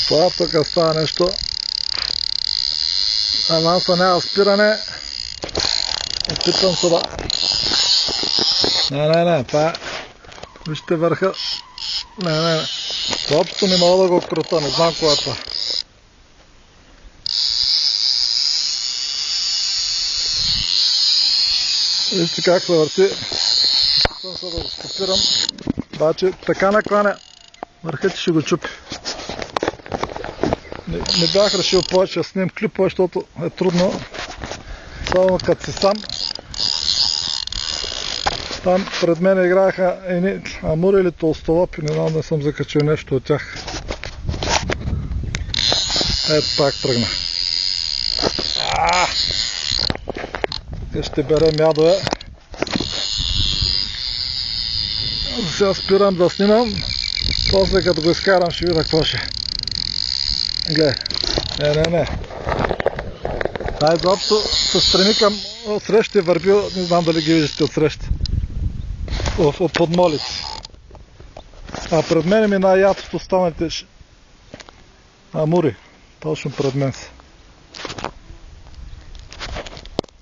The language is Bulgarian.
Това тук става нещо. Аванса няма спиране. Опитвам се да... Не, това... Вижте върха. Не. Топто не мога да го крута, не знам кога е това. Вижте как се върти. Опитвам се да го стопирам. Обаче така накланя върха, че ще го чупи. Не бях решил повече да снимам клипове, защото е трудно. Само като си сам. Там пред мен играеха едни амури или толстолопи, не знам, не съм закачил нещо от тях. Ето пак тръгна. Тук ще берем ядове. Сега спирам да снимам. После като го изкарам ще видя какво ще. Гледай. Не. Най-доброто се стреми към отсреща и върби, не знам дали ги виждате отсреща. В подмолици. А пред мен мина ядото останалите амури. Точно пред мен са.